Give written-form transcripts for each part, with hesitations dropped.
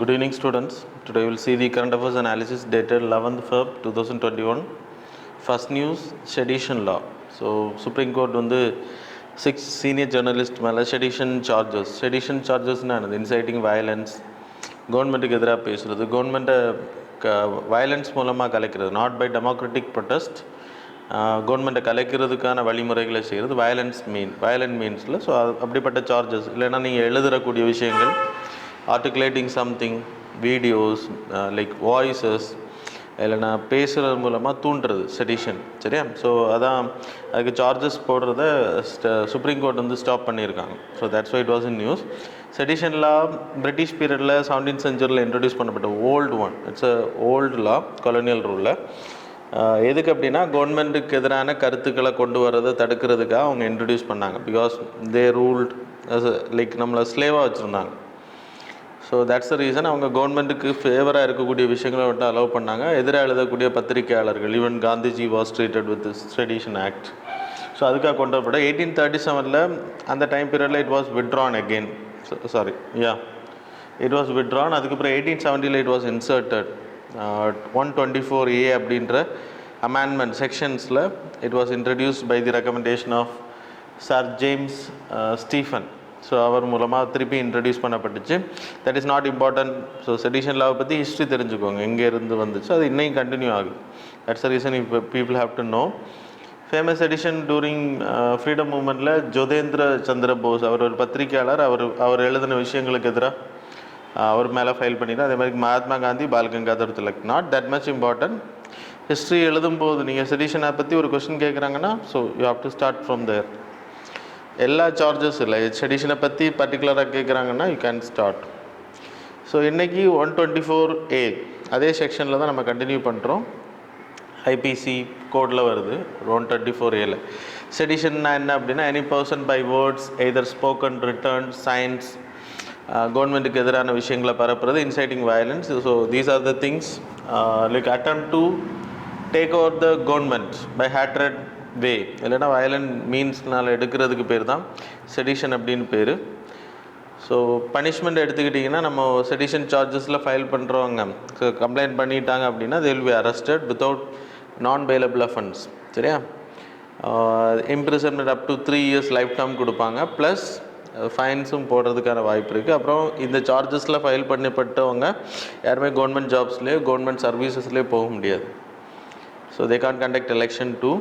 Good evening, students. Today we will see the current affairs analysis dated 11th Feb 2021. First news, sedition law. So, Supreme Court வந்து 6 senior journalist மேலே sedition charges inciting violence, கவர்மெண்ட்டுக்கு எதிராக பேசுகிறது, கவர்மெண்ட்டை violence மூலமாக கலைக்கிறது, not by democratic protest, கவர்மெண்ட்டை கலைக்கிறதுக்கான வழிமுறைகளை செய்கிறது வயலண்ட் மீன்ஸில். ஸோ அப்படிப்பட்ட சார்ஜஸ் இல்லைன்னா நீங்கள் எழுதுறக்கூடிய விஷயங்கள், articulating something, videos like voices, இல்லைனா பேசுகிறது மூலமாக தூண்டுறது செடிஷன். சரியா? ஸோ அதான் அதுக்கு சார்ஜஸ் போடுறத சுப்ரீம் கோர்ட் வந்து ஸ்டாப் பண்ணியிருக்காங்க. So that's why it was in news. Sedition law British பீரியடில் 17th centuryயில் இன்ட்ரடியூஸ் பண்ணப்பட்ட old one. It's a old law, colonial ரூலில். எதுக்கு அப்படின்னா கவர்மெண்ட்டுக்கு எதிரான கருத்துக்களை கொண்டு வரதை தடுக்கிறதுக்காக அவங்க இன்ட்ரடியூஸ் பண்ணாங்க. பிகாஸ் தே ரூல்ட் லைக் நம்மளை ஸ்லேவாக வச்சுருந்தாங்க. ஸோ தட்ஸ் த ரீசன் அவங்க கவர்மெண்ட்டுக்கு ஃபேவராக இருக்கக்கூடிய விஷயங்களை விட்டு அலோவ் பண்ணாங்க. எதிராக எழுதக்கூடிய பத்திரிகையாளர்கள், even Gandhiji was treated with sedition act. So அதுக்காக கொண்டு வரப்பட்ட 1837 அந்த டைம் பீரியடில் it was withdrawn again. It was withdrawn. அதுக்கப்புறம் 1870 இட் வாஸ் இன்சர்ட்டட் 124A அப்படின்ற அமெண்ட்மெண்ட் செக்ஷன்ஸில் it was introduced by the recommendation of sir James Stephen. So அவர் மூலமாக திருப்பி இன்ட்ரடியூஸ் பண்ணப்பட்டுச்சு. That is not important. So sedition லாவை பற்றி ஹிஸ்ட்ரி தெரிஞ்சுக்கோங்க, எங்கே இருந்து வந்துச்சு, அது இன்னையும் கண்டினியூ ஆகுது. தட்ஸ் த ரீசன் இப்போ people have to know. Famous edition during freedom மூமெண்ட்டில் ஜோதேந்திர சந்திர போஸ், அவர் ஒரு பத்திரிகையாளர், அவர் எழுதின விஷயங்களுக்கு எதிராக அவர் மேலே ஃபைல் பண்ணிட்டு, அதே மாதிரி Mahatma Gandhi, Bal Gangadhar Tilak. Not that much important. History எழுதும்போது நீங்கள் செடிஷனை பற்றி ஒரு கொஸ்டின் கேட்குறாங்கன்னா, so you have to start from there. எல்லா சார்ஜஸ் இல்லை, செடிஷனை பற்றி பர்டிகுலராக கேட்குறாங்கன்னா யூ கேன் ஸ்டார்ட். ஸோ இன்றைக்கி 124A அதே செக்ஷனில் தான் நம்ம கண்டினியூ பண்ணுறோம். ஐபிசி கோடில் வருது 124Aல. செடிஷன்னா என்ன அப்படின்னா, any person by words either spoken, written, signs, கவர்மெண்ட்டுக்கு எதிரான விஷயங்களை பரப்புறது, inciting violence. So these are the things like attempt to take over the government by hatred way, இல்லைனா வயலண்ட் மீன்ஸ்னால் எடுக்கிறதுக்கு பேர் தான் செடிஷன் அப்படின்னு பேர். ஸோ பனிஷ்மெண்ட் எடுத்துக்கிட்டிங்கன்னா, நம்ம செடிஷன் சார்ஜஸில் ஃபைல் பண்ணுறவங்க கம்ப்ளைண்ட் பண்ணிட்டாங்க அப்படின்னா they will be arrested without non-bailable offense. சரியா? Imprisonment up to 3 years life time கொடுப்பாங்க, ப்ளஸ் ஃபைன்ஸும் போடுறதுக்கான வாய்ப்பு இருக்குது. அப்புறம் இந்த சார்ஜஸில் ஃபைல் பண்ணப்பட்டவங்க யாருமே கவர்மெண்ட் ஜாப்ஸ்லேயோ கவர்மெண்ட் சர்வீசஸ்லேயோ போக முடியாது. So they can conduct election too.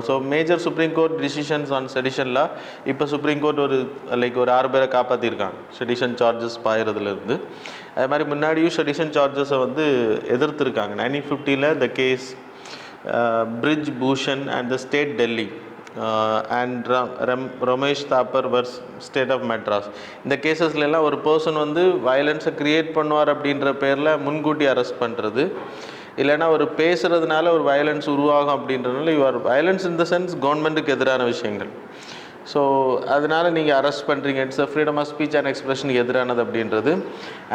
So major supreme court decisions on sedition law. இப்போ சுப்ரீம் கோர்ட் ஒரு 6 பேரை காப்பாற்றிருக்காங்க செடிஷன் சார்ஜஸ் பாயிறதுலேருந்து. அது மாதிரி முன்னாடியும் செடிஷன் சார்ஜஸை வந்து எதிர்த்துருக்காங்க. 1950 the case Brij Bhushan and the state Delhi and Romesh Thappar versus state of Madras. இந்த கேசஸ்லாம் ஒரு பர்சன் வந்து வயலன்ஸை க்ரியேட் பண்ணுவார் அப்படின்ற பேரில் முன்கூட்டி அரெஸ்ட் பண்ணுறது, இல்லைனா ஒரு பேசுகிறதுனால ஒரு வயலன்ஸ் உருவாகும் அப்படின்றதுனால your violence in the sense கவர்மெண்ட்டுக்கு எதிரான விஷயங்கள். ஸோ அதனால் நீங்கள் அரெஸ்ட் பண்ணுறீங்க. It's a freedom of speech and எக்ஸ்பிரஷனுக்கு எதிரானது அப்படின்றது.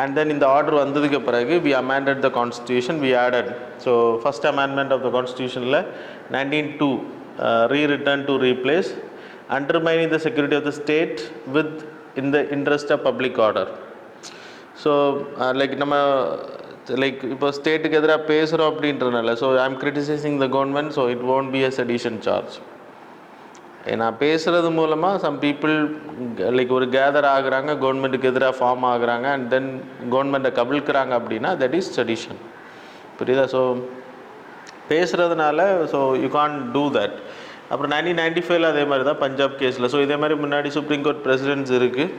அண்ட் தென் இந்த ஆர்டர் வந்ததுக்கு பிறகு we amended the constitution, we added. So first amendment of the கான்ஸ்டியூஷனில் 1902 rewritten to replace undermining the security of the state with in the interest of public order. So நம்ம இப்போ ஸ்டேட்டுக்கு எதிராக பேசுகிறோம் அப்படின்றனால, so I am criticising the government, so it won't be a sedition charge. நான் பேசுகிறது மூலமாக சம் பீப்புள் ஒரு கேதர் ஆகுறாங்க, கவர்மெண்ட்டுக்கு எதிராக ஃபார்ம் ஆகுறாங்க, அண்ட் தென் கவர்மெண்ட்டை கவிழ்க்கிறாங்க அப்படின்னா தட் இஸ் செடிஷன். புரியுதா? ஸோ பேசுகிறதுனால so you can do that. அப்புறம் 1995 அதே மாதிரி தான் பஞ்சாப் கேஸில். ஸோ இதே மாதிரி முன்னாடி சுப்ரீம் கோர்ட் பிரசிடென்ட்ஸ் இருக்குது.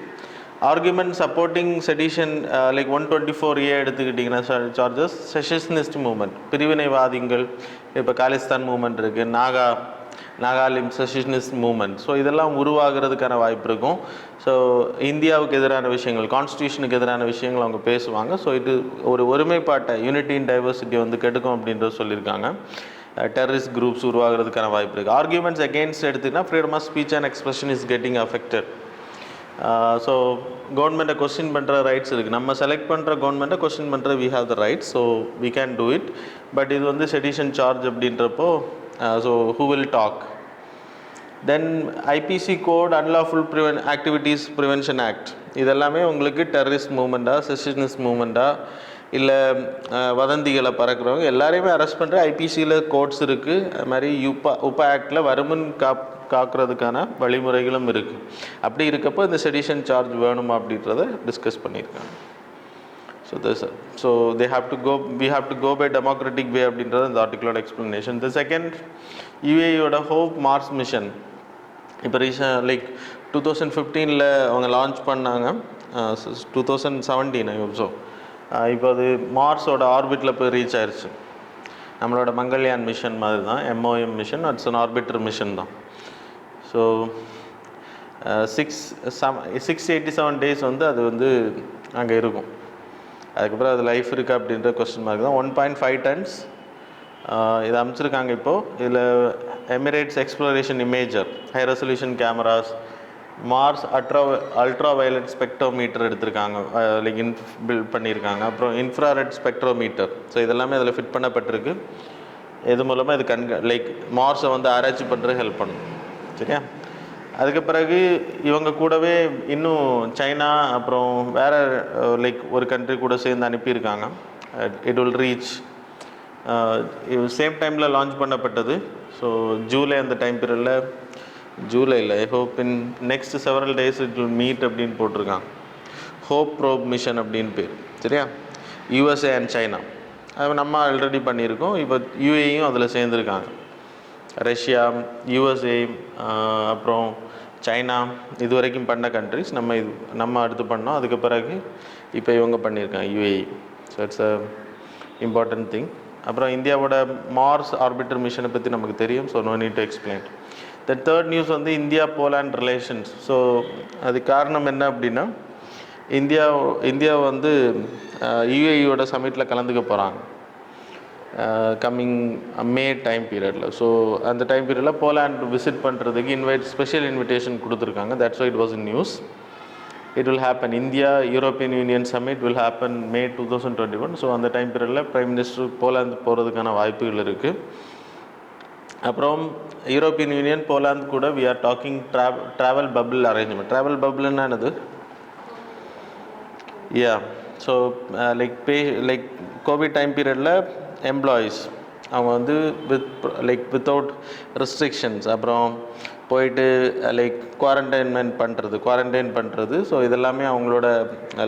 ஆர்குமெண்ட் சப்போர்ட்டிங் செடிஷன் 124A எடுத்துக்கிட்டிங்கன்னா சார்ஜஸ் செஷனிஸ்ட் மூமெண்ட், பிரிவினைவாதிகள், இப்போ காலிஸ்தான் மூமெண்ட் இருக்குது, நாகாலிம் செஷனிஸ்ட் மூமெண்ட். ஸோ இதெல்லாம் உருவாகிறதுக்கான வாய்ப்பு இருக்கும். ஸோ இந்தியாவுக்கு எதிரான விஷயங்கள், கான்ஸ்டியூஷனுக்கு எதிரான விஷயங்கள் அவங்க பேசுவாங்க. ஸோ இது ஒரு ஒருமைப்பாட்டை, யூனிட்டி இன் டைவர்சிட்டி வந்து கெடுக்கும் அப்படின்றது சொல்லியிருக்காங்க. டெரரிஸ்ட் குரூப்ஸ் உருவாகிறதுக்கான வாய்ப்பு இருக்குது. ஆர்குமெண்ட்ஸ் அகெயின்ஸ்ட் எடுத்துக்கிட்டால் freedom of speech and expression is getting affected. So கவர்மெண்ட்டை கொஸ்டின் பண்ணுற ரைட்ஸ் இருக்குது. நம்ம செலக்ட் பண்ணுற கவர்மெண்ட்டை கொஸ்டின் பண்ணுற we have the rights, so we can do it. But இது வந்து செடிஷன் சார்ஜ் அப்படின்றப்போ so who will talk, then IPC code unlawful activities prevention act இதெல்லாமே உங்களுக்கு டெரரிஸ்ட் மூவ்மெண்ட்டா செஷனிஸ்ட் மூவ்மெண்ட்டா இல்லை வதந்திகளை பறக்கிறவங்க எல்லாரையுமே அரெஸ்ட் பண்ணுற ஐபிசியில் கோட்ஸ் இருக்குது. அது மாதிரி உப்பா ஆக்டில் வருமுன் காக்கிறதுக்கான வழிமுறைகளும் இருக்குது. அப்படி இருக்கப்போ இந்த செடிஷன் சார்ஜ் வேணுமா அப்படின்றத டிஸ்கஸ் பண்ணியிருக்காங்க. So we have to go by democratic way அப்படின்றது இந்த ஆர்டிகுலோட எக்ஸ்ப்ளனேஷன். The second UAEயோட ஹோப் மார்ஸ் மிஷன் இப்போ லைக் 2015 அவங்க லான்ச் பண்ணாங்க. 2017 ஐ ஹோப் ஸோ. இப்போ அது மார்ஸோட ஆர்பிட்டில் போய் ரீச் ஆயிடுச்சு. நம்மளோட மங்கள்யான் மிஷன் மாதிரி தான், MOM mission. It's an orbiter mission தான். ஸோ 687 டேஸ் வந்து அது வந்து அங்கே இருக்கும். அதுக்கப்புறம் அது லைஃப் இருக்கா அப்படின்ற கொஸ்டின் மார்க் தான். 1.5 tons இதை அமைச்சிருக்காங்க. இப்போது இதில் Emirates exploration imager, high resolution cameras, Mars ultra violet spectrometer எடுத்திருக்காங்க, லைக் பில்ட் பண்ணியிருக்காங்க. அப்புறம் இன்ஃப்ராரெட் ஸ்பெக்ட்ரோமீட்டர். ஸோ இதெல்லாமே அதில் ஃபிட் பண்ணப்பட்டிருக்கு. இது மூலமாக இது லைக் மார்ஸை வந்து ஆராய்ச்சி பண்ணுறது ஹெல்ப் பண்ணும். சரியா? அதுக்கு பிறகு இவங்க கூடவே இன்னும் சைனா அப்புறம் வேறு லைக் ஒரு கண்ட்ரி கூட சேர்ந்து அனுப்பியிருக்காங்க. இட் வில் ரீச் சேம் டைமில் லான்ச் பண்ணப்பட்டது. ஸோ ஜூலை அந்த டைம் பீரியடில், ஜூலையில் I hope in next several days it will meet அப்படின்னு போட்டிருக்காங்க. ஹோப் ப்ரோப் மிஷன் அப்படின்னு பேர். சரியா? USA அண்ட் சைனா அது நம்ம ஆல்ரெடி பண்ணியிருக்கோம். இப்போ UAEயும் அதில் சேர்ந்துருக்காங்க. ரஷ்யா, USA அப்புறம் சைனா இது வரைக்கும் பண்ண கண்ட்ரிஸ் நம்ம அடுத்து பண்ணோம். அதுக்கு பிறகு இப்போ இவங்க பண்ணியிருக்காங்க UAE. So it's a important thing. அப்புறம் இந்தியாவோட மார்ஸ் ஆர்பிட்டர் மிஷனை பற்றி நமக்கு தெரியும். So no need to explain. The third news வந்து இந்தியா போலாண்ட் ரிலேஷன்ஸ். ஸோ அது காரணம் என்ன அப்படின்னா, இந்தியா வந்து UAEயோட சமிட்டில் கலந்துக்க போகிறாங்க கம்மிங் மே டைம் பீரியடில். ஸோ அந்த டைம் பீரியடில் போலாண்ட் விசிட் பண்ணுறதுக்கு ஸ்பெஷல் இன்விடேஷன் கொடுத்துருக்காங்க. That's why it was in news. It will happen. India European Union summit will happen May 2021. So அந்த டைம் பீரியடில் பிரைம் மினிஸ்டர் போலாந்து போகிறதுக்கான வாய்ப்புகள் இருக்குது. அப்புறம் யூரோப்பியன் யூனியன் போலாந்து கூட we are talking travel bubble arrangement. Travel பபிள்னா என்னது? So like covid time பீரியடில் எம்ப்ளாயீஸ் அவங்க வந்து வித்தவுட் ரெஸ்ட்ரிக்ஷன்ஸ் அப்புறம் போயிட்டு லைக் குவாரண்டைன் பண்ணுறது. ஸோ இதெல்லாமே அவங்களோட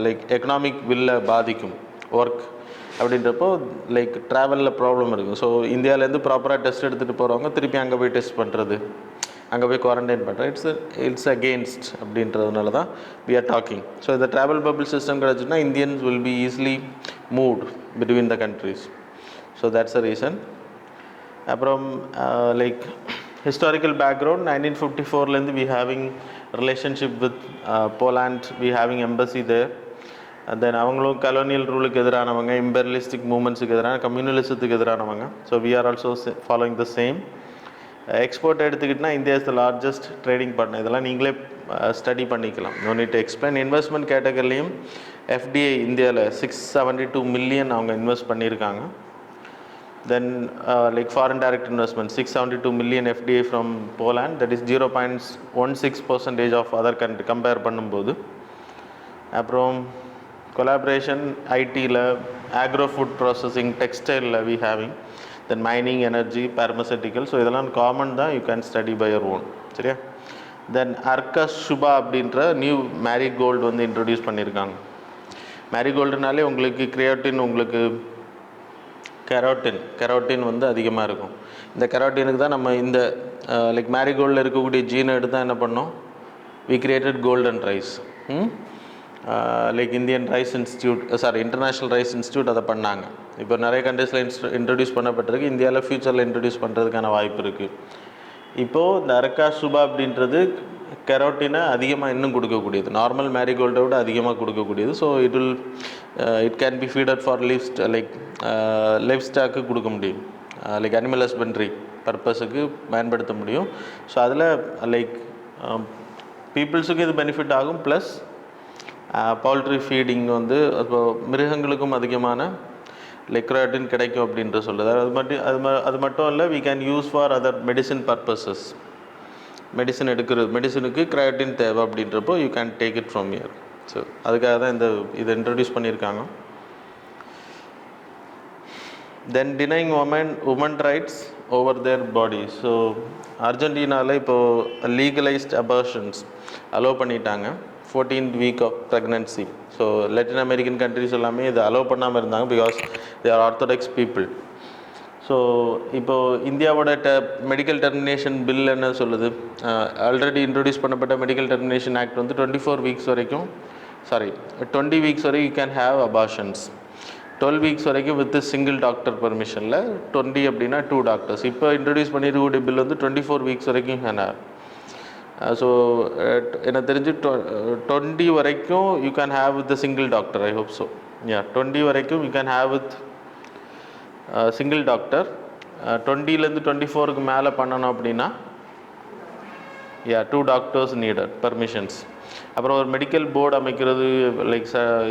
லைக் எக்கனாமிக் வில்லை பாதிக்கும், ஒர்க் அப்படின்றப்போ லைக் ட்ராவலில் ப்ராப்ளம் இருக்கும். ஸோ இந்தியாவிலேருந்து ப்ராப்பராக டெஸ்ட் எடுத்துகிட்டு போகிறவங்க திருப்பி அங்கே போய் டெஸ்ட் பண்ணுறது, அங்கே போய் குவாரண்டைன் பண்ணுறது, இட்ஸ் அகெயின்ஸ்ட் அப்படின்றதுனால தான் வி ஆர் டாக்கிங். ஸோ இந்த ட்ராவல் பபிள் சிஸ்டம் கிடச்சுன்னா Indians will be easily moved between the countries. So that's a reason. அப்புறம் லைக் ஹிஸ்டாரிக்கல் பேக்ரவுண்ட் 1954லேருந்து we having relationship with Poland, we having embassy there. Then அவங்களும் colonial ரூலுக்கு எதிரானவங்க, imperialistic மூமெண்ட்ஸுக்கு எதிரான, கம்யூனலிசத்துக்கு எதிரானவங்க. So we are also following the same. Export எடுத்துக்கிட்டால் India is the largest trading partner. இதெல்லாம் நீங்களே ஸ்டடி பண்ணிக்கலாம், no need to explain. Investment கேட்டகரிலையும் FDI இந்தியாவில் 672 million அவங்க இன்வெஸ்ட் பண்ணியிருக்காங்க. Then like foreign direct investment 672 million FDI from Poland, that is 0.16% of other country compare பண்ணும்போது. அப்புறம் கொலாபரேஷன் ஐடியில், ஆக்ரோ ஃபுட் ப்ராசஸிங், டெக்ஸ்டைலில் we having, then mining, energy, pharmaceutical. So இதெல்லாம் common தான், you can study by your own. சரியா? Then அர்கஸ் Subha அப்படின்ற new marigold வந்து introduce பண்ணியிருக்காங்க. மேரிகோல்டுனாலே உங்களுக்கு கிரியாட்டின், உங்களுக்கு கெரோட்டின் வந்து அதிகமாக இருக்கும். இந்த கெரோட்டினுக்கு தான் நம்ம இந்த லைக் மேரிகோல்டில் இருக்கக்கூடிய ஜீனை எடுத்து தான் என்ன பண்ணோம், we created golden rice. Like Indian rice institute, international rice institute அதை பண்ணாங்க. இப்போ நிறைய கண்ட்ரீஸில் இன்ட்ரடியூஸ் பண்ணப்பட்டிருக்கு. இந்தியாவில் ஃப்யூச்சரில் இன்ட்ரடியூஸ் பண்ணுறதுக்கான வாய்ப்பு இருக்குது. இப்போது இந்த அரக்கா சுபா அப்படின்றது கெரோட்டினை அதிகமாக இன்னும் கொடுக்கக்கூடியது, நார்மல் மேரிகோல்டை விட அதிகமாக கொடுக்கக்கூடியது. So it can be feeded for life ஸ்டாக்கு கொடுக்க முடியும், லைக் அனிமல் ஹஸ்பண்ட்ரி பர்பஸுக்கு பயன்படுத்த முடியும். ஸோ அதில் லைக் பீப்புள்ஸுக்கு இது பெனிஃபிட் ஆகும். ப்ளஸ் பவுல்ட்ரி ஃபீடிங் வந்து மிருகங்களுக்கும் அதிகமான கெரோட்டின் கிடைக்கும் அப்படின்ற சொல்லுது. அது மட்டும் இல்லை, we can use for other medicine purposes. Medicine மெடிசனுக்கு கிரையாட்டின் தேவை அப்படின்றப்போ you can take it from here. So அதுக்காக தான் இதை இன்ட்ரடியூஸ் பண்ணியிருக்காங்க. Then denying women rights over their body. So அர்ஜென்டினாவில் இப்போது லீகலைஸ்ட் அபார்ஷன்ஸ் அலோவ் பண்ணிட்டாங்க 14th week of pregnancy. So லட்டின் அமெரிக்கன் கண்ட்ரிஸ் எல்லாமே இதை அலோவ் பண்ணாமல் இருந்தாங்க because they are orthodox people. So இப்போது இந்தியாவோட மெடிக்கல் டெர்மினேஷன் பில் என்ன சொல்லுது, ஆல்ரெடி இன்ட்ரடியூஸ் பண்ணப்பட்ட மெடிக்கல் டெர்மினேஷன் ஆக்ட் வந்து 24 weeks வரைக்கும் 20 weeks வரைக்கும் you can have abortions. 12 weeks வரைக்கும் வித் சிங்கிள் டாக்டர் பர்மிஷனில், 20 அப்படின்னா 2 டாக்டர்ஸ். இப்போ இன்ட்ரடியூஸ் பண்ணியிருக்கக்கூடிய பில் வந்து 24 weeks வரைக்கும் கேன் ஹேவ். ஸோ எனக்கு தெரிஞ்சு 20 வரைக்கும் you can have with single doctor. I hope so. 20 வரைக்கும் you can have with single doctor. 20லேருந்து 24க்கு மேலே பண்ணணும் அப்படின்னா 2 டாக்டர்ஸ் நீடட் பர்மிஷன்ஸ். அப்புறம் ஒரு மெடிக்கல் போர்டு அமைக்கிறது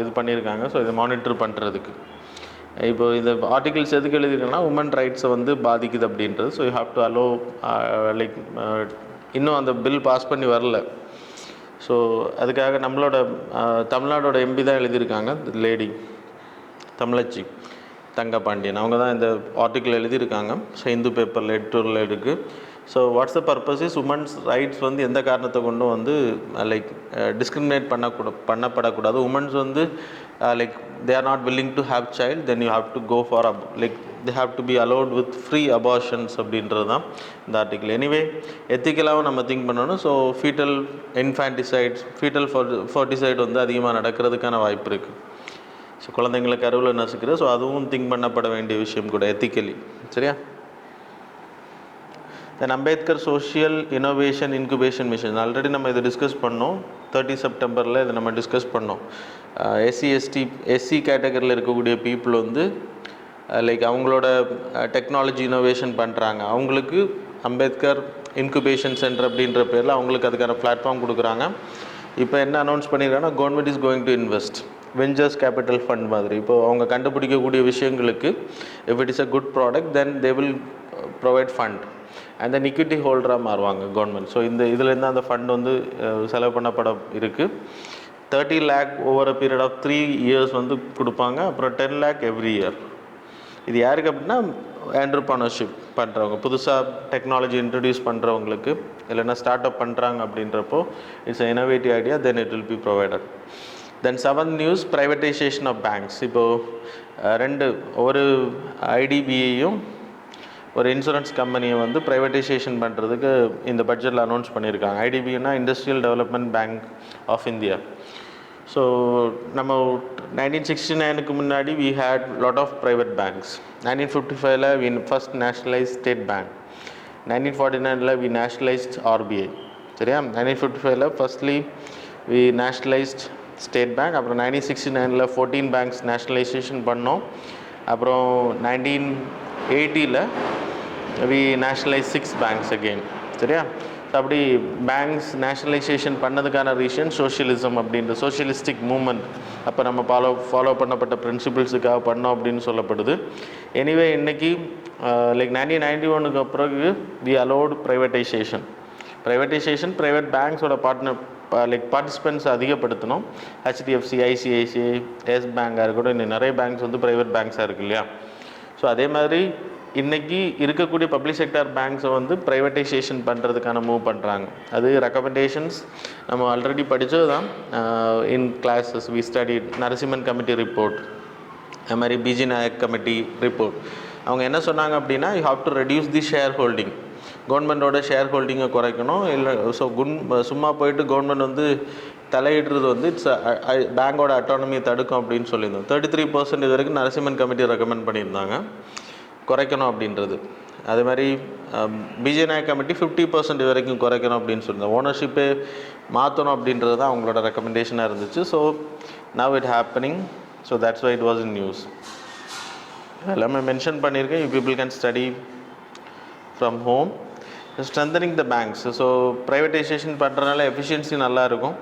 இது பண்ணியிருக்காங்க. ஸோ இதை மானிட்டர் பண்ணுறதுக்கு. இப்போ இந்த ஆர்டிகிள்ஸ் எதுக்கு எழுதிருக்குன்னா உமன் ரைட்ஸை வந்து பாதிக்குது அப்படின்றது. So you have to allow இன்னும் அந்த பில் பாஸ் பண்ணி வரல. ஸோ அதுக்காக நம்மளோட தமிழ்நாடோட எம்பி தான் எழுதியிருக்காங்க, லேடி தமிழச்சி தங்கபாண்டியன். அவங்க தான் இந்த ஆர்டிக்கிள் எழுதியிருக்காங்க. ஸோ இந்து பேப்பரில் எடிட்டோரில் இருக்குது. So what's the purpose is women's rights வந்து எந்த காரணத்தை கொண்டும் வந்து டிஸ்கிரிமினேட் பண்ணப்படக்கூடாது. உமன்ஸ் வந்து they are not willing to have child, then you have to go for they have to be allowed with free abortions அப்படின்றது தான் இந்த ஆர்டிக்கிள். எனிவே எத்திக்கலாகவும் நம்ம திங்க் பண்ணணும். ஸோ ஃபீட்டல் இன்ஃபான்டிசைட்ஸ், ஃபீட்டல் ஃபர்டிசைட் வந்து அதிகமாக நடக்கிறதுக்கான வாய்ப்பு இருக்குது. ஸோ குழந்தைங்களை கருவில் நசுக்கிற, ஸோ அதுவும் திங்க் பண்ணப்பட வேண்டிய விஷயம் கூட எத்திக்கலி. சரியா? Then Ambedkar social innovation incubation mission already நம்ம இதை டிஸ்கஸ் பண்ணோம். 30 செப்டம்பரில் இதை நம்ம டிஸ்கஸ் பண்ணோம். எஸ்சி கேட்டகரியில் இருக்கக்கூடிய பீப்புள் வந்து அவங்களோட டெக்னாலஜி இனோவேஷன் பண்ணுறாங்க. அவங்களுக்கு அம்பேத்கர் இன்குபேஷன் சென்டர் அப்படின்ற பேரில் அவங்களுக்கு அதுக்கான பிளாட்ஃபார்ம் கொடுக்குறாங்க. இப்போ என்ன அனௌன்ஸ் பண்ணியிருக்காங்கன்னா government is going to invest ventures capital fund மாதிரி. இப்போது அவங்க கண்டுபிடிக்கக்கூடிய விஷயங்களுக்கு if it is a good product then they will provide fund and then equity ஹோல்டராக மாறுவாங்க கவர்மெண்ட். ஸோ இதுலேருந்து அந்த ஃபண்ட் வந்து செலவு பண்ணப்பட இருக்குது. 30 lakh over a period of 3 years வந்து கொடுப்பாங்க. அப்புறம் 10 lakh எவ்ரி இயர். இது யாருக்கு அப்படின்னா என்டர்ப்ரனர்ஷிப் பண்ணுறவங்க, புதுசாக டெக்னாலஜி இன்ட்ரடியூஸ் பண்ணுறவங்களுக்கு, இல்லைன்னா ஸ்டார்ட் அப் பண்ணுறாங்க அப்படின்றப்போ it's innovative idea, then it will be provided. Then 7th news privatisation of banks. இப்போது ஒரு ஐடிபிஐயும் ஒரு இன்சூரன்ஸ் கம்பெனியை வந்து ப்ரைவேட்டைசேஷன் பண்ணுறதுக்கு இந்த பட்ஜெட்டில் அனௌன்ஸ் பண்ணியிருக்காங்க. ஐடிபிஐனா industrial development bank of India. So நம்ம 1969க்கு முன்னாடி we had lot of private banks. 1955ல we first nationalized State Bank. 1949ல we nationalized RBI. சரியா? 1955ல firstly we nationalized State Bank. அப்புறம் 1969ல 14 banks nationalization பண்ணோம். அப்புறம் 1980ல we nationalized 6 banks again. சரியா? So அப்படி banks nationalisation பண்ணதுக்கான reason socialism அப்படின்ற சோஷியலிஸ்டிக் மூமெண்ட் அப்போ நம்ம follow பண்ணப்பட்ட பிரின்சிபிள்ஸுக்காக பண்ணோம் அப்படின்னு சொல்லப்படுது. எனிவே இன்றைக்கி 1991க்கு அப்புறம் வி அலோடு ப்ரைவேட்டைசேஷன். ப்ரைவேட் பேங்க்ஸோட பார்ட்டிசிபென்ட்ஸ் அதிகப்படுத்தணும். ஹெச்டிஎஃப்சி, ஐசிஐசிஐ, எஸ் பேங்காக இருக்கட்டும், இன்னும் நிறைய பேங்க்ஸ் வந்து ப்ரைவேட் பேங்க்ஸாக இருக்குது இல்லையா? ஸோ அதே மாதிரி இன்றைக்கி இருக்கக்கூடிய பப்ளிக் செக்டார் பேங்க்ஸை வந்து ப்ரைவேட்டைசேஷன் பண்ணுறதுக்கான மூவ் பண்ணுறாங்க. அது ரெக்கமெண்டேஷன்ஸ் நம்ம ஆல்ரெடி படித்தது தான். In classes we study Narasimhan committee report, அது மாதிரி பிஜி நாயக் கமிட்டி ரிப்போர்ட். அவங்க என்ன சொன்னாங்க அப்படின்னா you have to reduce the share holding. கவர்மெண்ட்டோட ஷேர் ஹோல்டிங்கை குறைக்கணும். இல்லை ஸோ சும்மா போயிட்டு கவர்மெண்ட் வந்து தலையிடுறது வந்து இட்ஸ் பேங்கோட அட்டானமியை தடுக்கும் அப்படின்னு சொல்லியிருந்தோம். 33% இது வரைக்கும் நரசிம்மன் கமிட்டி ரெக்கமெண்ட் பண்ணியிருந்தாங்க குறைக்கணும் அப்படின்றது. அதே மாதிரி பிஜே நாயக் கமிட்டி 50% வரைக்கும் குறைக்கணும் அப்படின்னு சொல்லியிருந்தோம். ஓனர்ஷிப்பே மாற்றணும் அப்படின்றது தான் அவங்களோட ரெக்கமெண்டேஷனாக இருந்துச்சு. So now it happening. So that's why it was in news. எல்லாமே மென்ஷன் பண்ணியிருக்கேன். You people can study from home. Strengthening the banks. So privatisation பண்ணுறதுனால எஃபிஷியன்சி நல்லாயிருக்கும்.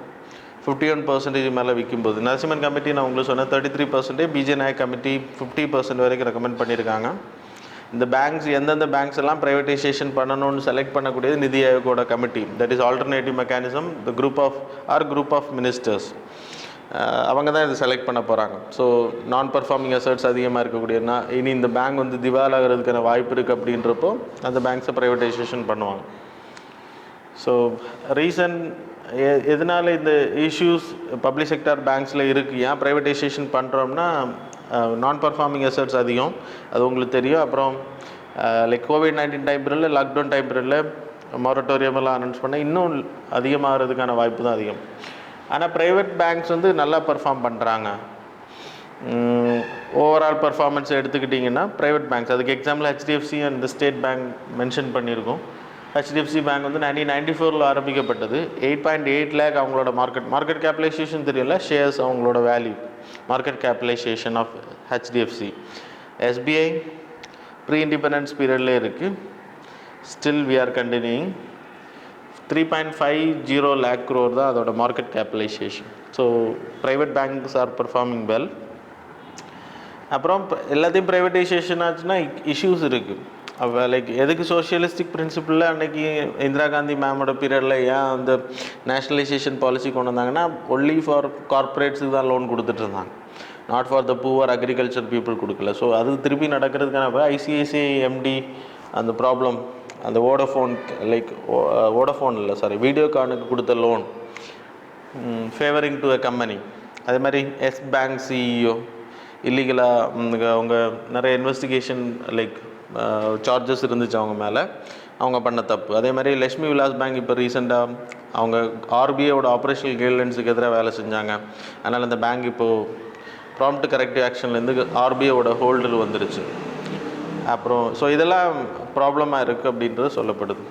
51% மேலே விற்கும்போது நரசிம்மன் கமிட்டி நான் உங்களுக்கு சொன்னேன் 33%, பிஜே நாயக் கமிட்டி 50% வரைக்கும் ரெக்கமெண்ட் பண்ணியிருக்காங்க. இந்த பேங்க்ஸ் எந்தெந்த பேங்க்ஸ் எல்லாம் ப்ரைவேட்டைசேஷன் பண்ணணும்னு செலக்ட் பண்ணக்கூடியது நிதி ஆயோகோட committee, that is alternative mechanism, the group of ministers. அவங்க தான் இதை செலக்ட் பண்ண போகிறாங்க. ஸோ நான் பர்ஃபார்மிங் அசட்ஸ் அதிகமாக இருக்கக்கூடியனா இனி இந்த பேங்க் வந்து திவால் ஆகிறதுக்கான வாய்ப்பு இருக்குது அப்படின்றப்போ அந்த பேங்க்ஸை ப்ரைவேட்டைசேஷன் பண்ணுவாங்க. ஸோ ரீசன் எதனால் இந்த இஷ்யூஸ் பப்ளிக் செக்டார் பேங்க்ஸில் இருக்குது, ஏன் ப்ரைவேட்டைசேஷன் பண்ணுறோம்னா நான் பர்ஃபார்மிங் அசட்ஸ் அதிகம், அது உங்களுக்கு தெரியும். அப்புறம் லைக் COVID-19 டைம் பீரியடில், லாக்டவுன் டைம் பீரியடில் மொரட்டோரியமெல்லாம் அனௌன்ஸ் பண்ணால் இன்னும் அதிகமாகிறதுக்கான வாய்ப்பு தான் அதிகம். ஆனால் ப்ரைவேட் பேங்க்ஸ் வந்து நல்லா பர்ஃபார்ம் பண்ணுறாங்க. ஓவரால் பர்ஃபார்மன்ஸ் எடுத்துக்கிட்டிங்கன்னா ப்ரைவேட் பேங்க்ஸ், அதுக்கு example HDFC and state bank mention பண்ணியிருக்கோம். HDFC பேங்க் வந்து 1994 ஆரம்பிக்கப்பட்டது. 8.8 lakh அவங்களோட மார்க்கெட் கேபிடலைசேஷன் தெரியல, ஷேர்ஸ் அவங்களோட value, market capitalisation of HDFC. SBI pre independence பீரியட்ல இருக்குது, still we are continuing. 3.50 lakh crore தான் அதோட market capitalisation. So private banks are performing well. அப்புறம் எல்லாத்தையும் ப்ரைவேட்டைசேஷன் ஆச்சுன்னா இஷ்யூஸ் இருக்குது. லைக் எதுக்கு சோஷியலிஸ்டிக் பிரின்சிபிளில் அன்றைக்கி இந்திரா காந்தி மேமோட பீரியடில் ஏன் அந்த நேஷ்னலைசேஷன் பாலிசி கொண்டு வந்தாங்கன்னா ஒன்லி ஃபார் கார்ப்பரேட்ஸுக்கு தான் லோன் கொடுத்துட்டு இருந்தாங்க, not for the poor agriculture people கொடுக்கல. ஸோ அது திருப்பி நடக்கிறதுக்கான ICICI MD அந்த ப்ராப்ளம், அந்த வோடஃபோன் இல்லை சாரி வீடியோகானுக்கு கொடுத்த loan favouring to a company. அதே மாதிரி எஸ் பேங்க் CEO இல்லீகலாக அவங்க நிறைய இன்வெஸ்டிகேஷன் லைக் சார்ஜஸ் இருந்துச்சு அவங்க மேலே, அவங்க பண்ண தப்பு. அதே மாதிரி லக்ஷ்மி விலாஸ் பேங்க் இப்போ ரீசெண்டாக அவங்க RBIயோட ஆப்ரேஷனல் கைட்லைன்ஸுக்கு எதிராக வேலை செஞ்சாங்க. அதனால் அந்த பேங்க் இப்போது ப்ராம்ப்ட் கரெக்டிவ் ஆக்ஷன்லேருந்து RBIயோட ஹோல்டர் வந்துருச்சு. அப்புறம் ஸோ இதெல்லாம் ப்ராப்ளமாக இருக்குது அப்படின்றது சொல்லப்படுது.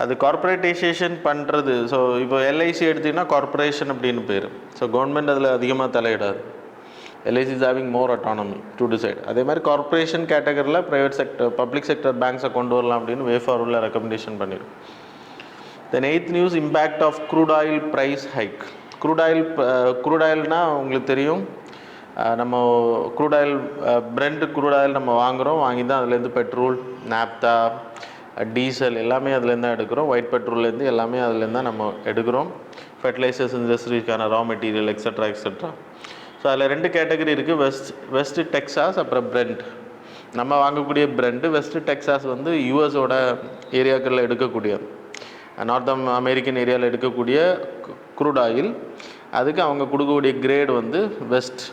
அது கார்ப்பரேட்டைசேஷன் பண்ணுறது. ஸோ இப்போ LIC எடுத்திங்கன்னா கார்ப்பரேஷன் அப்படின்னு பேர். ஸோ கவர்மெண்ட் அதில் அதிகமாக தலையிடாது. LIC is having more autonomy to decide. அதே மாதிரி கார்ப்பரேஷன் கேட்டகரியில் ப்ரைவேட் செக்டர் பப்ளிக் செக்டர் பேங்க்ஸை கொண்டு வரலாம் அப்படின்னு வே ஃபார்வர்டில் ரெக்கமெண்டேஷன் பண்ணிடும். Then 8th news, impact of crude oil price hike. Crude ஆயில்னால் உங்களுக்கு தெரியும், நம்ம crude oil Brent crude oil நம்ம வாங்கி தான் அதுலேருந்து பெட்ரோல், நாப்தா, டீசல் எல்லாமே அதுலேருந்து தான் எடுக்கிறோம். ஒயிட் பெட்ரோல்லேருந்து எல்லாமே அதுலேருந்து தான் நம்ம எடுக்கிறோம். ஃபெர்டிலைசர்ஸ் இண்டஸ்ட்ரிக்கான ரா மெட்டீரியல் எக்ஸட்ரா. ஸோ அதில் 2 கேட்டகரி இருக்குது, வெஸ்ட் டெக்சாஸ் அப்புறம் பிரெண்ட். நம்ம வாங்கக்கூடிய பிரெண்டு, வெஸ்ட் டெக்சாஸ் வந்து யூஎஸோட ஏரியாக்களில் எடுக்கக்கூடிய, நார்த் அமெரிக்கன் ஏரியாவில் எடுக்கக்கூடிய க்ரூட் ஆயில். அதுக்கு அவங்க கொடுக்கக்கூடிய கிரேட் வந்து வெஸ்ட்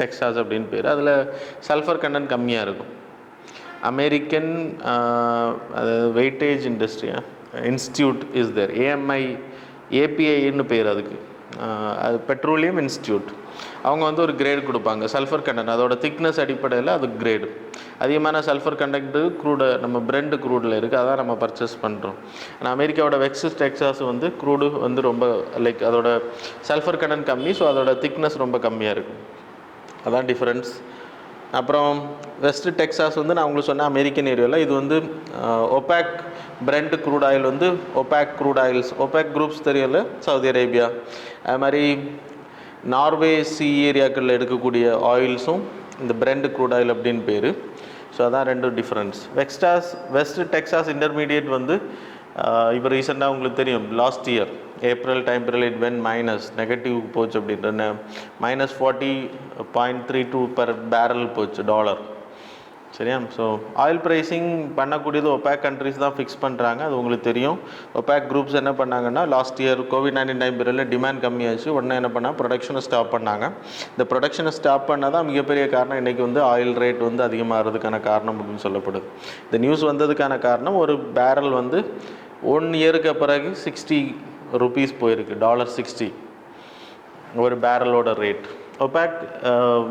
டெக்சாஸ் அப்படின்னு பேர். அதில் சல்ஃபர் கண்டென்ட் கம்மியாக இருக்கும். American weightage institute is there, APIன்னு பேர் அதுக்கு, அது பெட்ரோலியம் இன்ஸ்டியூட். அவங்க வந்து ஒரு கிரேட் கொடுப்பாங்க, சல்ஃபர் கண்டென்ட் அதோட திக்னஸ் அடிப்படையில் அது கிரேடு. அதிகமான சல்ஃபர் கண்டென்ட்டு க்ரூடு நம்ம பிரெண்ட் க்ரூடில் இருக்குது, அதான் நம்ம பர்ச்சேஸ் பண்ணுறோம். ஆனால் அமெரிக்காவோட வெஸ்ட் டெக்சாஸ் வந்து க்ரூடு வந்து ரொம்ப லைக் அதோட சல்ஃபர் கண்டென்ட் கம்மி, ஸோ அதோட திக்னஸ் ரொம்ப கம்மியாக இருக்கும், அதான் டிஃப்ரென்ஸ். அப்புறம் வெஸ்ட் டெக்சாஸ் வந்து நான் உங்களுக்கு சொன்னேன் அமெரிக்கன் ஏரியாவில். இது வந்து ஒபேக் பிரெண்ட் க்ரூட் ஆயில் வந்து OPEC crude oils, OPEC groups தெரியல, சவுதி அரேபியா, அது மாதிரி நார்வே ஏரியாக்களில் எடுக்கக்கூடிய ஆயில்ஸும் இந்த பிரெண்ட் க்ரூட் ஆயில் அப்படின்னு பேர். ஸோ அதான் 2 டிஃப்ரென்ஸ். வெஸ்ட் டெக்சாஸ் இன்டர்மீடியேட் வந்து இப்போ ரீசெண்டாக உங்களுக்கு தெரியும், last year April time period when negative போச்சு அப்படின்ற -40.32 per barrel போச்சு டாலர். சரியா? ஸோ ஆயில் ப்ரைஸிங் பண்ணக்கூடியது ஒபேக் கண்ட்ரிஸ் தான் ஃபிக்ஸ் பண்ணுறாங்க, அது உங்களுக்கு தெரியும். ஒபேக் குரூப்ஸ் என்ன பண்ணாங்கன்னா லாஸ்ட் இயர் COVID-19 டைம் பீரியடில் டிமாண்ட் கம்மியாச்சு, உடனே என்ன பண்ணால் ப்ரொடக்ஷனை ஸ்டாப் பண்ணாங்க. இந்த ப்ரொடக்ஷனை ஸ்டாப் பண்ணால் தான் மிகப்பெரிய காரணம் இன்றைக்கி வந்து ஆயில் ரேட் வந்து அதிகமாகிறதுக்கான காரணம் அப்படின்னு சொல்லப்படுது. இந்த நியூஸ் வந்ததுக்கான காரணம், ஒரு பேரல் வந்து 1 இயருக்கு பிறகு $60 போயிருக்கு, $60 ஒரு பேரலோட ரேட். ஒபேக்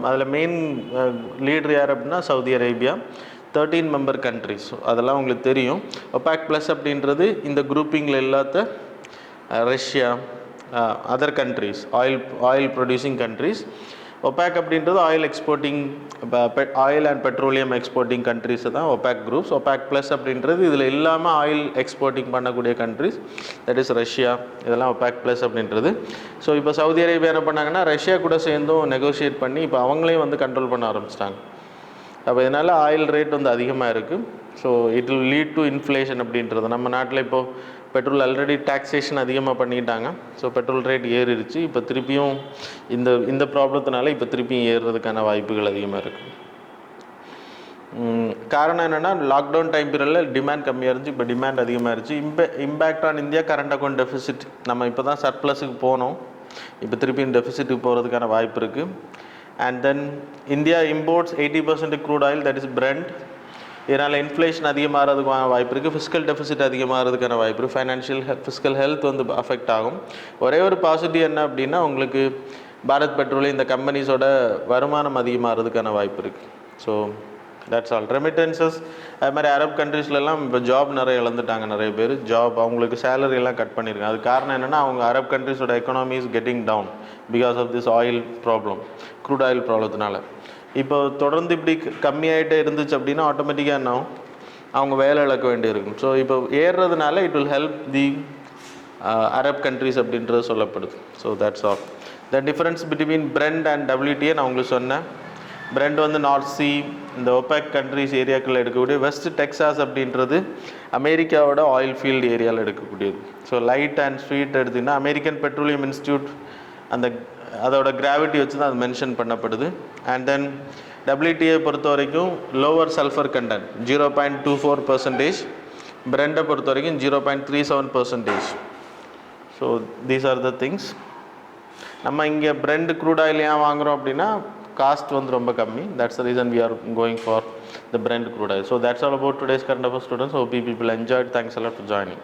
அதில் மெயின் லீடர் யார் அப்படின்னா சவுதி அரேபியா, 13 மெம்பர் கண்ட்ரிஸ், அதெல்லாம் உங்களுக்கு தெரியும். ஒபேக் ப்ளஸ் அப்படின்றது இந்த குரூப்பிங்கில் இல்லாத Russia, other countries, oil producing countries. OPEC அப்படின்றது oil exporting, oil and petroleum exporting கண்ட்ரிஸை தான் ஒபேக் குரூப்ஸ். ஒபேக் ப்ளஸ் அப்படின்றது இதில் இல்லாமல் ஆயில் எக்ஸ்போர்ட்டிங் பண்ணக்கூடிய கண்ட்ரிஸ், தட் இஸ் ரஷ்யா, இதெல்லாம் ஒபேக் ப்ளஸ் அப்படின்றது. ஸோ இப்போ சவுதி அரேபியா என்ன பண்ணாங்கன்னா ரஷ்யா கூட சேர்ந்தும் நெகோஷியேட் பண்ணி இப்போ அவங்களையும் வந்து கண்ட்ரோல் பண்ண ஆரம்பிச்சிட்டாங்க. அப்போ இதனால் ஆயில் ரேட் வந்து அதிகமாக இருக்குது. So it will lead to inflation அப்படின்றது. நம்ம நாட்டில் இப்போது பெட்ரோல் ஆல்ரெடி டாக்ஸேஷன் அதிகமாக பண்ணிட்டாங்க. ஸோ பெட்ரோல் ரேட் ஏறிடுச்சு. இப்போ திருப்பியும் இந்த ப்ராப்ளத்தினால இப்போ திருப்பியும் ஏறுறதுக்கான வாய்ப்புகள் அதிகமாக இருக்குது. காரணம் என்னென்னா, லாக்டவுன் டைம் பீரியடில் டிமாண்ட் கம்மியாக இருந்துச்சு, இப்போ டிமாண்ட் அதிகமாக இருந்துச்சு. Impact on India current account deficit. நம்ம இப்போ தான் சர்ப்ளஸுக்கு போனோம், இப்போ திருப்பியும் டெஃபிசிட்டுக்கு போகிறதுக்கான வாய்ப்பு இருக்குது. And then India imports 80% crude oil, that is Brent. இதனால் இன்ஃப்ளேஷன் அதிகமாகிறதுக்கான வாய்ப்பு இருக்குது. ஃபிஸ்கல் டெஃபிசிட் அதிகமாகிறதுக்கான வாய்ப்பு இருக்குது. ஃபிஸ்கல் ஹெல்த் வந்து அஃபெக்ட் ஆகும். ஒரே ஒரு பாசிட்டிவ் என்ன அப்படின்னா, உங்களுக்கு பாரத் பெட்ரோலியம் இந்த கம்பெனிஸோட வருமானம் அதிகமாகிறதுக்கான வாய்ப்பு இருக்குது. So that's all. ரெமிட்டன்சஸ் அது மாதிரி அரப் கண்ட்ரீஸ்லாம் இப்போ ஜாப் நிறைய இழந்துட்டாங்க. நிறைய பேர் அவங்களுக்கு சேலரி எல்லாம் கட் பண்ணியிருக்காங்க. அது காரணம் என்னென்னா, அவங்க அரப் கண்ட்ரீஸோட economy is getting down because of this oil problem, crude ஆயில் ப்ராப்ளத்தினால. இப்போ தொடர்ந்து இப்படி கம்மியாகிட்டே இருந்துச்சு அப்படின்னா ஆட்டோமேட்டிக்காக என்ன ஆகும், அவங்க வேலை இழக்க வேண்டியிருக்கும். ஸோ இப்போ ஏறுறதுனால it will help the Arab countries அப்படின்றது சொல்லப்படுது. So that's all. The difference between Brent and WTA நான் உங்களுக்கு சொன்னேன். பிரெண்ட் வந்து நார்த் சி, இந்த ஒபேக் கண்ட்ரிஸ் ஏரியாக்களில் எடுக்கக்கூடிய. வெஸ்ட் டெக்ஸாஸ் அப்படின்றது அமெரிக்காவோட ஆயில் ஃபீல்டு ஏரியாவில் எடுக்கக்கூடியது. ஸோ லைட் அண்ட் ஸ்வீட் எடுத்திங்கன்னா அமெரிக்கன் பெட்ரோலியம் இன்ஸ்டியூட் அதோட கிராவிட்டி வச்சு தான் அது மென்ஷன் பண்ணப்படுது. அண்ட் தென் WTA பொறுத்த வரைக்கும் லோவர் சல்ஃபர் கண்டென்ட் 0.24%, பிரெண்டை பொறுத்த வரைக்கும் 0.37%. So these are the things. நம்ம இங்கே பிரெண்ட் க்ரூட் ஆயில் ஏன் வாங்குகிறோம் அப்படின்னா, காஸ்ட் வந்து ரொம்ப கம்மி. That's the reason we are going for the Brent crude oil. So that's all about today's current affairs, students. Hope you people enjoyed. Thanks a lot for joining.